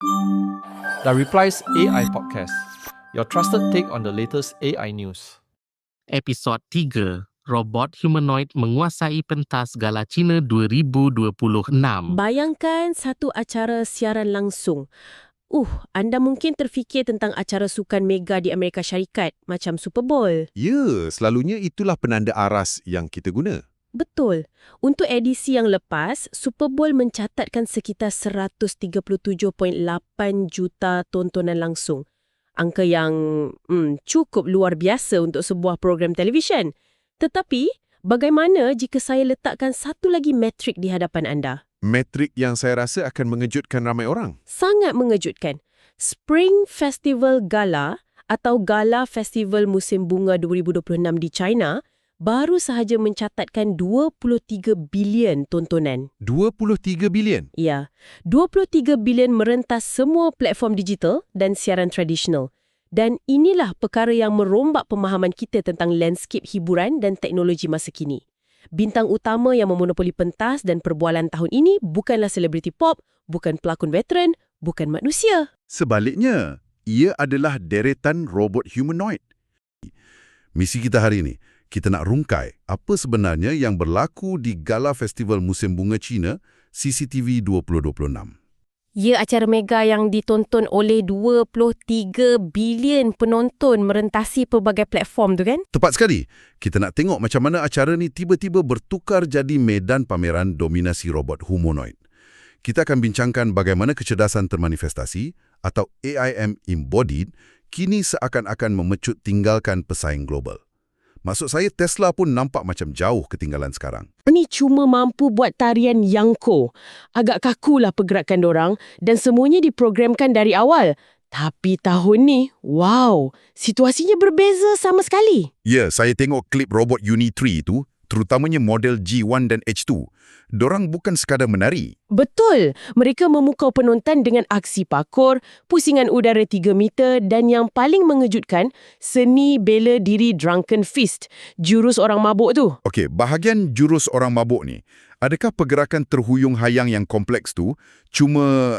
The Replies AI Podcast, your trusted take on the latest AI news. Episod 3, Robot Humanoid Menguasai Pentas Gala Cina 2026. Bayangkan satu acara siaran langsung. Anda mungkin terfikir tentang acara sukan mega di Amerika Syarikat, macam Super Bowl. Ya, selalunya itulah penanda aras yang kita guna. Betul. Untuk edisi yang lepas, Super Bowl mencatatkan sekitar 137.8 juta tontonan langsung. Angka yang cukup luar biasa untuk sebuah program televisyen. Tetapi, bagaimana jika saya letakkan satu lagi metrik di hadapan anda? Metrik yang saya rasa akan mengejutkan ramai orang. Sangat mengejutkan. Spring Festival Gala atau Gala Festival Musim Bunga 2026 di China baru sahaja mencatatkan 23 bilion tontonan. 23 bilion? Ya, 23 bilion merentas semua platform digital dan siaran tradisional. Dan inilah perkara yang merombak pemahaman kita tentang landscape hiburan dan teknologi masa kini. Bintang utama yang memonopoli pentas dan perbualan tahun ini bukanlah selebriti pop, bukan pelakon veteran, bukan manusia. Sebaliknya, ia adalah deretan robot humanoid. Misi kita hari ini, kita nak rungkai apa sebenarnya yang berlaku di Gala Festival Musim Bunga Cina CCTV 2026. Ya, acara mega yang ditonton oleh 23 bilion penonton merentasi pelbagai platform tu kan? Tepat sekali. Kita nak tengok macam mana acara ni tiba-tiba bertukar jadi medan pameran dominasi robot humanoid. Kita akan bincangkan bagaimana kecerdasan termanifestasi atau AIM embodied kini seakan-akan memecut tinggalkan pesaing global. Maksud saya, Tesla pun nampak macam jauh ketinggalan sekarang. Ini cuma mampu buat tarian Yangko. Agak kakulah pergerakan dorang dan semuanya diprogramkan dari awal. Tapi tahun ni, wow, situasinya berbeza sama sekali. Ya, saya tengok klip robot Uni 3 tu, terutamanya model G1 dan H2. Dorang bukan sekadar menari. Betul, mereka memukau penonton dengan aksi parkour, pusingan udara 3 meter dan yang paling mengejutkan, seni bela diri Drunken Fist, jurus orang mabuk tu. Okey, bahagian jurus orang mabuk ni, adakah pergerakan terhuyung-hayang yang kompleks tu cuma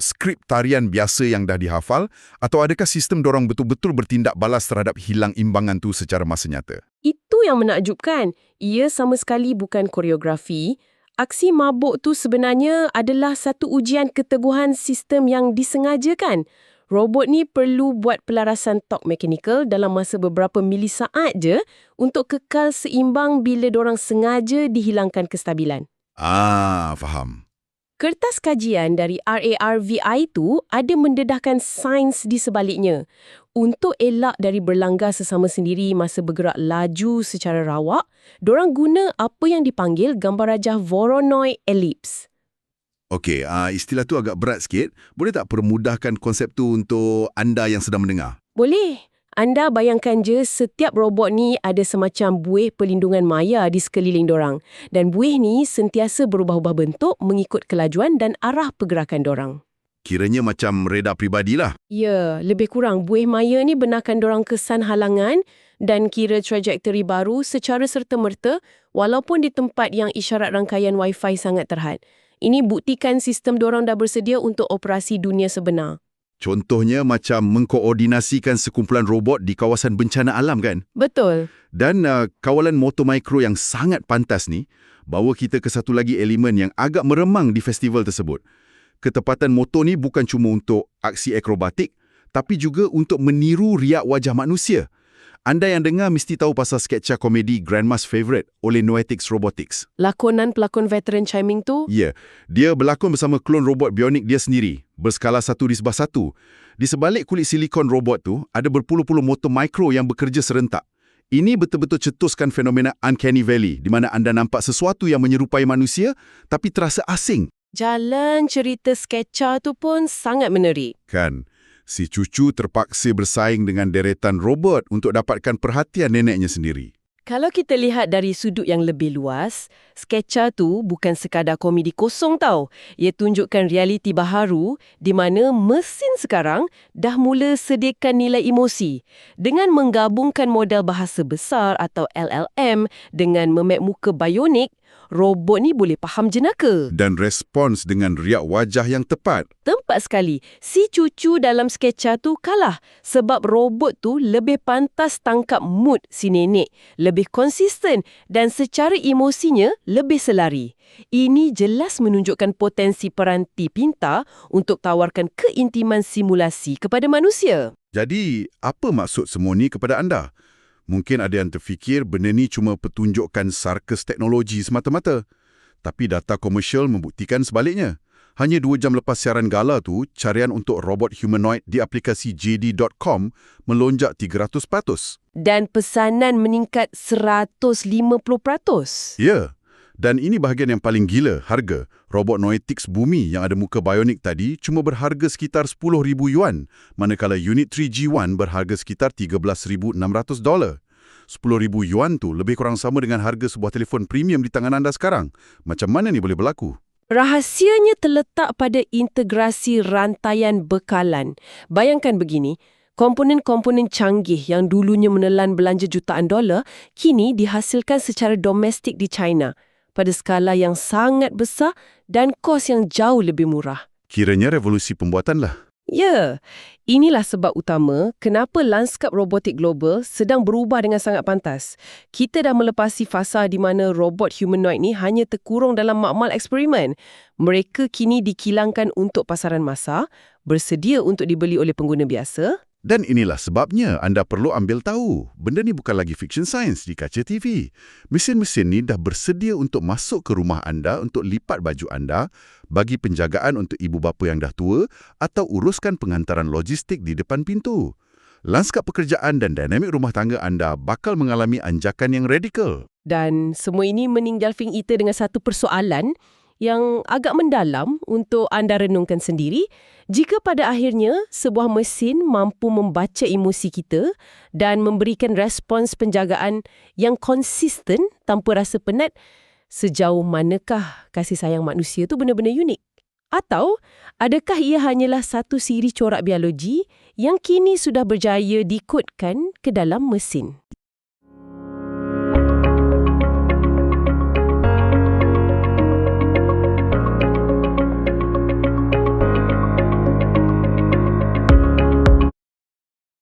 skrip tarian biasa yang dah dihafal atau adakah sistem dorang betul-betul bertindak balas terhadap hilang imbangan tu secara masa nyata? Itu yang menakjubkan. Ia sama sekali bukan koreografi. Aksi mabuk tu sebenarnya adalah satu ujian keteguhan sistem yang disengajakan. Robot ni perlu buat pelarasan torque mechanical dalam masa beberapa milisaat je untuk kekal seimbang bila dorang sengaja dihilangkan kestabilan. Faham. Kertas kajian dari RARVI tu ada mendedahkan sains di sebaliknya. Untuk elak dari berlanggar sesama sendiri masa bergerak laju secara rawak, dorang guna apa yang dipanggil gambar rajah Voronoi ellipse. Okey, istilah tu agak berat sikit. Boleh tak permudahkan konsep tu untuk anda yang sedang mendengar? Boleh. Anda bayangkan je setiap robot ni ada semacam buih pelindungan maya di sekeliling dorang. Dan buih ni sentiasa berubah-ubah bentuk mengikut kelajuan dan arah pergerakan dorang. Kiranya macam radar pribadilah. Ya, lebih kurang buih maya ni benarkan dorang kesan halangan dan kira trajektori baru secara serta-merta walaupun di tempat yang isyarat rangkaian Wi-Fi sangat terhad. Ini buktikan sistem dorang dah bersedia untuk operasi dunia sebenar. Contohnya macam mengkoordinasikan sekumpulan robot di kawasan bencana alam kan? Betul. Dan kawalan motor mikro yang sangat pantas ni bawa kita ke satu lagi elemen yang agak meremang di festival tersebut. Ketepatan motor ni bukan cuma untuk aksi akrobatik, tapi juga untuk meniru riak wajah manusia. Anda yang dengar mesti tahu pasal sketsa komedi Grandma's Favourite oleh Noetics Robotics. Lakonan pelakon veteran Chiming tu? Ya, dia berlakon bersama klon robot bionik dia sendiri, berskala 1:1. Di sebalik kulit silikon robot tu, ada berpuluh-puluh motor mikro yang bekerja serentak. Ini betul-betul cetuskan fenomena Uncanny Valley, di mana anda nampak sesuatu yang menyerupai manusia, tapi terasa asing. Jalan cerita sketsa tu pun sangat menarik. Kan? Si cucu terpaksa bersaing dengan deretan robot untuk dapatkan perhatian neneknya sendiri. Kalau kita lihat dari sudut yang lebih luas, sketsa tu bukan sekadar komedi kosong tau. Ia tunjukkan realiti baharu di mana mesin sekarang dah mula sediakan nilai emosi. Dengan menggabungkan model bahasa besar atau LLM dengan memap muka bionik, robot ni boleh faham jenaka. Dan respons dengan riak wajah yang tepat. Tempat sekali. Si cucu dalam sketcha tu kalah sebab robot tu lebih pantas tangkap mood si nenek, lebih konsisten dan secara emosinya lebih selari. Ini jelas menunjukkan potensi peranti pintar untuk tawarkan keintiman simulasi kepada manusia. Jadi, apa maksud semua ni kepada anda? Mungkin ada yang terfikir benda ni cuma pertunjukan sarkas teknologi semata-mata. Tapi data komersial membuktikan sebaliknya. Hanya 2 jam lepas siaran gala tu, carian untuk robot humanoid di aplikasi JD.com melonjak 300%. Dan pesanan meningkat 150%. Ya, dan ini bahagian yang paling gila, harga. Robot Noetix Bumi yang ada muka bionik tadi cuma berharga sekitar $10,000, manakala unit 3G1 berharga sekitar $13,600. $10,000 tu lebih kurang sama dengan harga sebuah telefon premium di tangan anda sekarang. Macam mana ni boleh berlaku? Rahasianya terletak pada integrasi rantaian bekalan. Bayangkan begini, komponen-komponen canggih yang dulunya menelan belanja jutaan dolar, kini dihasilkan secara domestik di China pada skala yang sangat besar dan kos yang jauh lebih murah. Kiranya revolusi pembuatan lah. Ya, inilah sebab utama kenapa lanskap robotik global sedang berubah dengan sangat pantas. Kita dah melepasi fasa di mana robot humanoid ni hanya terkurung dalam makmal eksperimen. Mereka kini dikilangkan untuk pasaran massa, bersedia untuk dibeli oleh pengguna biasa. Dan inilah sebabnya anda perlu ambil tahu, benda ni bukan lagi fiction science di kaca TV. Mesin-mesin ni dah bersedia untuk masuk ke rumah anda untuk lipat baju anda, bagi penjagaan untuk ibu bapa yang dah tua atau uruskan penghantaran logistik di depan pintu. Lanskap pekerjaan dan dinamik rumah tangga anda bakal mengalami anjakan yang radikal. Dan semua ini meninggal kita dengan satu persoalan yang agak mendalam untuk anda renungkan sendiri. Jika pada akhirnya sebuah mesin mampu membaca emosi kita dan memberikan respons penjagaan yang konsisten tanpa rasa penat, sejauh manakah kasih sayang manusia itu benar-benar unik? Atau adakah ia hanyalah satu siri corak biologi yang kini sudah berjaya dikodkan ke dalam mesin?